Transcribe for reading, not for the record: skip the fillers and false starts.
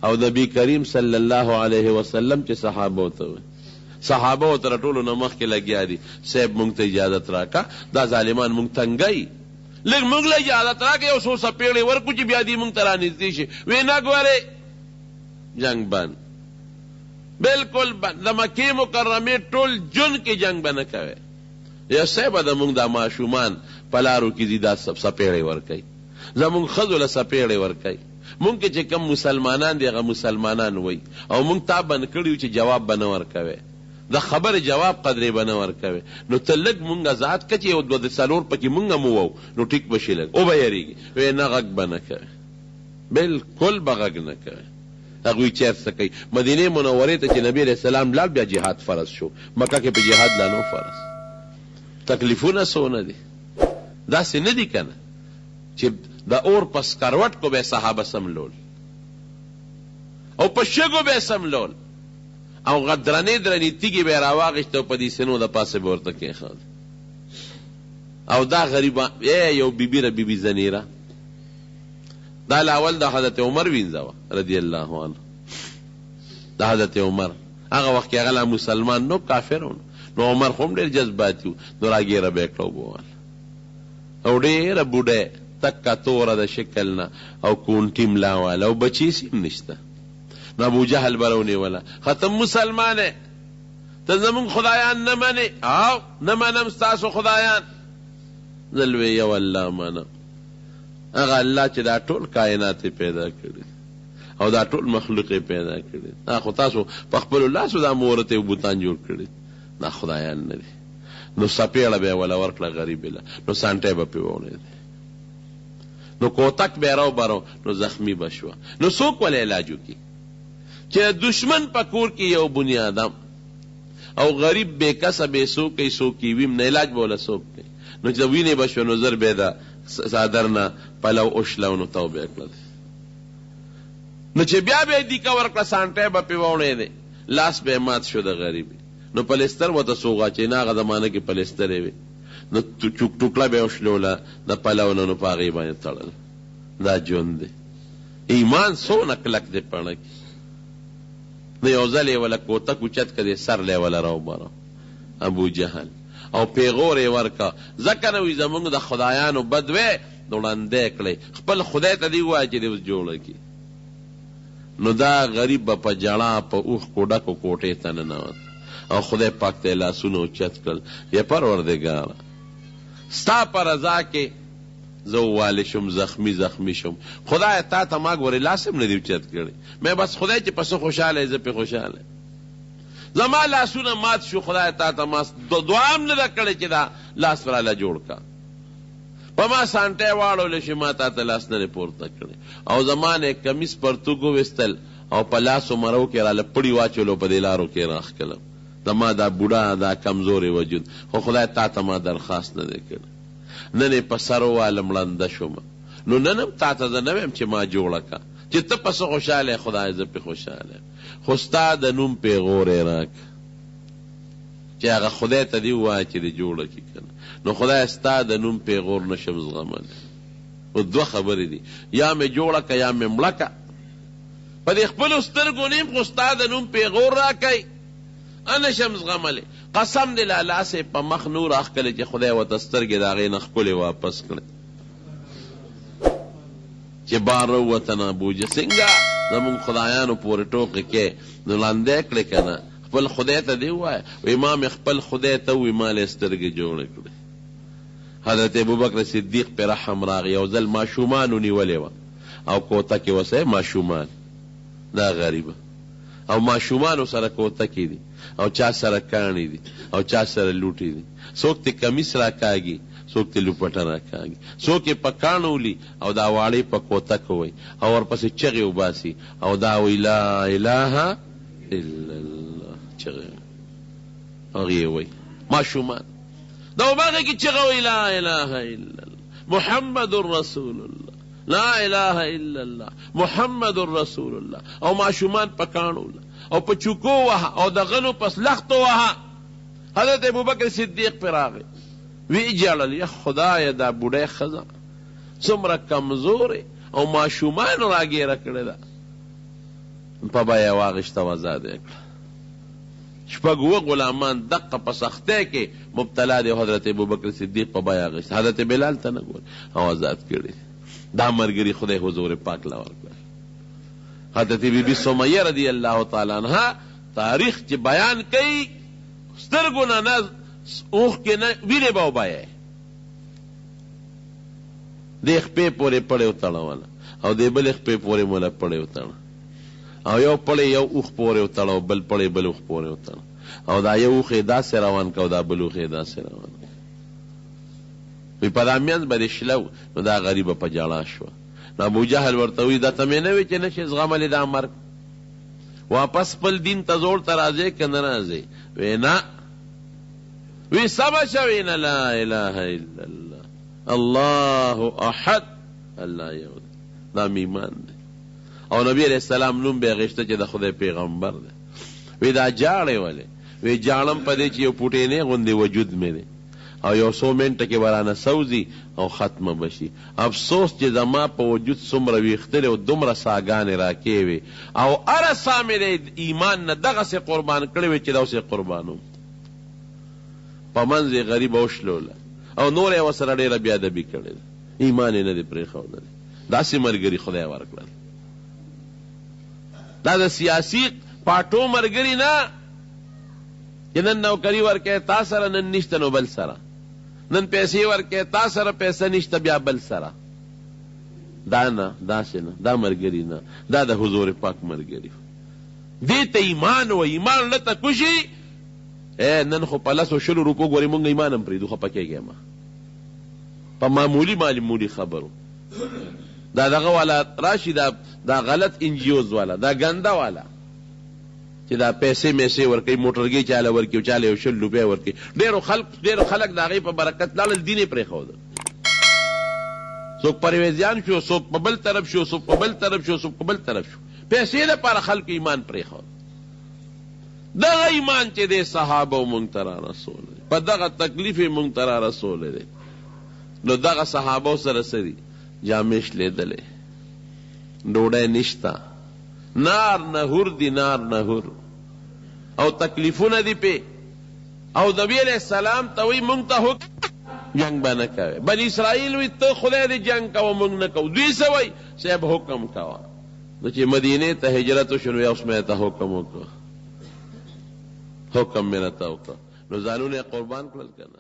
او نبی کریم صلی الله علیه وسلم چې صحابه ته صحابه تر ټولو نه مخکې لګیا دي صاحب مونږ ته اجازت راکا دا ظالمان مونږ تنګي لږ مونږ له اجازت راکړه یو څو څپېړې ورکړو چې بیا دې مونږ ته رانږدې شي وی نه ګورې جنګ بند بالکل بند د مکې مکرمې ټول جون کې جنګ به نه کوئ یا صاحبه د مونږ دا ماشومان په لارو کې دي دا څپېړې ورکوي زمونږ ښځو له څپېړې ورکوي مونږ کې چې کم مسلمانان دي هغه مسلمانان وایي او مونږ تا بند کړي چې جواب به نه ورکوئ د خبر جواب قدرې به نه ورکوي نو ته لږ مونږ ازاد که چې یو دوه څلور پکې مونږ هم ووو نو ټیک به شي لږ او به یېرېږي وی نه غږ به نه کوي بالکل به غږ نه کوي هغوی چېرته کوي مدینې منورې ته چې نبي علیه السلام لاړ بیا جهاد فرض شو مکه کې په جهاد لا نو فرض تکلیفونه څونه دي داسې نه دي که نه چې د اور په سکروټ کو به صحابه سملول او په شګو به سملول او غدرنې درنې تیږې به یې راواغېستې او په دې سینو د پاسه به ورته کېښود او دا غریبان یو بیبي بیبي زنیره دا لاول د حضرت عمر وینځه وه رضی الله عنه د حضرت عمر هغه وخت کې هغه لا مسلمان نو کافر و نو عمر خو هم ډېر جذباتي و نو راګیره به یې کړه وبوال او ډېره بوډۍ تکه توره د شکل نه او کونټي ملا واله او بچی سیم نشته نو ابو جهل به راونیوله ختم مسلمانې ته زمونږ خدایان نه منې او نه منم ستاسو خدایان زه لوی یو الله منم هغه الله چې دا ټول کائنات پیدا کړي او دا ټول مخلوق پیدا کړي دا خو تاسو په خپلو لاسو دا مورتې او بوتان جوړ کړي دا خدایان نه دي نو څپېړه به یې وله ورکړه غریبې له نو سانټی به پرې ووړېدی نو کوتک به یې راوبرو نو زخمي به شوه نو څوک ولې علاج وکړي چې دشمن په کور کې یو بنیادم او غریب بې کسه بې څوکی څوکي ویم نه علاج به وله څوک کوي نو چې وینې به شوه نو زر به یې د څادر نه پلو اوشله نو تو به یې کړل نو چې بیا به یې دیکه ورکړه سانټی به پرې ووړېدی لاس به یې مات شو د غریبې نو پلستر ورته څوک اچوي نه هغه زمانه کې پلسترې وې نو ټوکړه به یې وشلوله د پلو نه نو په هغې باندې تړل دا ژوند دی ایمان څونه کلک دی پڼه کې نو یو ځل یې وله کوتک اوچت کړې سر لی وله راوبره ابو جهل او پیغور یې ورکه ځکه نه وي زمونږ د خدایانو بد وی نو ړندی کړی خپل خدای ته دې ووایه چې دې اوس جوړه کړي نو دا غریب به په جړا په اوښکو ډکو کوټې ته ننوت او خدای پاک ته یې لاسونه اوچت کړل یا پروردګاره ستا په رضا کې زه ووالی شم زخمی شم خدای تا ته ما ګورې لاس هم نه دي اوچت کړی مې بس خدای چې په څه خوشحاله زه پې خوشحاله زما لاسونه مات شو خدای تا ته ما دعا هم نه ده کړې چې دا لاس راله جوړ کا په ما سانټی واړولی شي ما تا ته لاس نه دی پورته کړی او زما نه کمیس پرتوګ وویستل او په لاسو مرو کې راله پړي واچولو په دې لارو کې راښکلم زما دا بوډا دا کمزورې وجود خو خدای تا ته ما درخواست نه دی کړی نن یې په سر ووالم ړنده شوم نو نن هم تا ته زه نه ویم چې ما جوړه که چې ته په څه خوشحاله خدای زه پې خوشحاله خو ستا د نوم پیغور یې راکړه چې هغه خدای ته دې ووایه چې دې جوړه کړي که نه نو خدای ستا د نوم پیغور نشم زغملی او دوه خبرې دي یا مې جوړه که یا مې مړه که په دې خپلو سترګو نیم خو ستا د نوم پیغور راکوي انشم زغملی قسم دی له لاسې په مخ نور اخکلی چې خدای ورته سترګې د هغې نه ښکلې واپس کړی چې بار راووته نه بوجه څنګه زمونږ خدایانو پورې ټوقې کې نو لاندې کړې که نه خپل خدای ته دې ووایه وایي ما مې خپل خدای ته ووایي ما له سترګې جوړې کړې حضرت ابوبکر صدیق پې رحم راغی یو ځل ماشومانو نیولې وه او کوتکې وسه ماشومان دا غریبه او ماشومانو سره کوتکې دي او چا سره کاڼي دي او چا سره لوټې دي څوک ته کمیس راکاږي څوک ته لوپټه راکاږي څوک یې په کاڼو ولي او دا واړې په کوتکو وایي او ورپسې چغې وباسي او دا وایي لا اله الا الله چغې هغې وایي ماشومان دا وباغې کې چغه وایي لا اله الا الله محمد رسول الله لا اله الا الله محمد رسول الله او ماشومان په کاڼو او په چوکو وها او د غنو پس لختو وها حضرت ابوبکر صدیق پر راغی وی جړل یا خدای دا بوډۍ ښځه څومره کمزورې او ماشومان راګیره کړې ده په بیا واغشته او ازاد یې کړه. شپږ اوه غلامان دقه په سختۍ کې مبتلا دی. حضرت ابوبکر صدیق په بیا اغشته، حضرت بلال ته نه ګوري او آزاد کړي. دا ملګري خدای حضور پاک له ورکړه. حضرت بی بی سمیه رضی الله تعالی عنها تاریخ چې بیان کوي، سترګو نه اوښ کې نه وینې به وبایئ، دې خپې پورې پړې وتړوله او دې بلې خپې پورې موله پړې وتړه، او یو پړې یو اوښ پورې وتړه او بل پړې بل اوښ پورې وتړه، او دا یو اوښ یې داسې روان که او دا بل اوښ یې داسې روان که. وی په دا منځ به دې شله نو دا غریبه په ژړا شوه. نو ابوجهل ورته وایي دا ته مې نه وي چې نشې زغملی دا مرګ، واپس خپل دین ته زوړ ته راځې که نه راځې؟ وی نه. وی سمه شه. وی نه، لا اله الا الله الله احد الله یو دی. دا ایمان دی. او نبی علیہ السلام نوم به اغېسته چې د خدای پیغمبر دی. وی دا جاړې ولې؟ وی جاړم په دې چې یو پوټینې غوندې وجود مې دی او یو څو منټه کې ورانه سوځي او ختمه بشي. افسوس چې زما په وجود څومره ویښتلې او دومره ساګانې راکې وې او هره ساه مې د ایمان نه دغسې قربان کړې وې چې داسې قربانوم. په منځ یې غریبه وشلوله او نور یې ورسره ډېره بېادبي کړې ده، ایمان یې نه دی پرېښودلی. داسې ملګري خدای ورکړل. دا د سیاسي پاټو ملګري نه چې نن نوکري ورکوې تا سره، نن نشته نو بل سره، نن پیسې ورکوې تا سره پیسه نشته بیا بل سره. دا نه، داسې نه، دا ملګري نه، دا د حضور پاک ملګري. دې ته ایمان و. ایمان لته کوشي نن خو په 100 روپو ګورې مونږ ایمان هم پرېږدو، خفه کېږې ما په معمولي خبرو. دا دغه والا راشي، دا غلط انجیوز والا، دا ګنده والا چې دا پیسې میسې ورکوي، موټرګي چاله ورکوي او چاله 100 روپۍ ورکوي. ډېرو خلک د هغې په برکت لاړل، دین یې پرېښوده. څوک پرویزیان شو، څوک په بل طرف شو، څوک په بل طرف شو، څوک په بل طرف شو. پیسې دپاره خلکو ایمان پرېښود. دغه ایمان چې دی صحابه و مونږ ته را رسولی، په دغه تکلیف یې مونږ ته را رسولی دی. نو دغه صحابو سره څه دي؟ جامې شلېدلې، ډوډۍ نشته، نار نهور دی، نار نهور او تکلیفونه دی پې. او نبی علیہ السلام ته وی مونږ ته حکم جنگ به نه کوې. بني اسرائیل وی ته خدای دې جنگ کوه مونږ نه کوو. دوی څه وی؟ صاحب حکم کوه. نو چې مدینې ته هجرت وشو نو اوس مې ته حکم وکړه، حکم مې راته وکړه، نو ځانونه یې قربان کړل که نه؟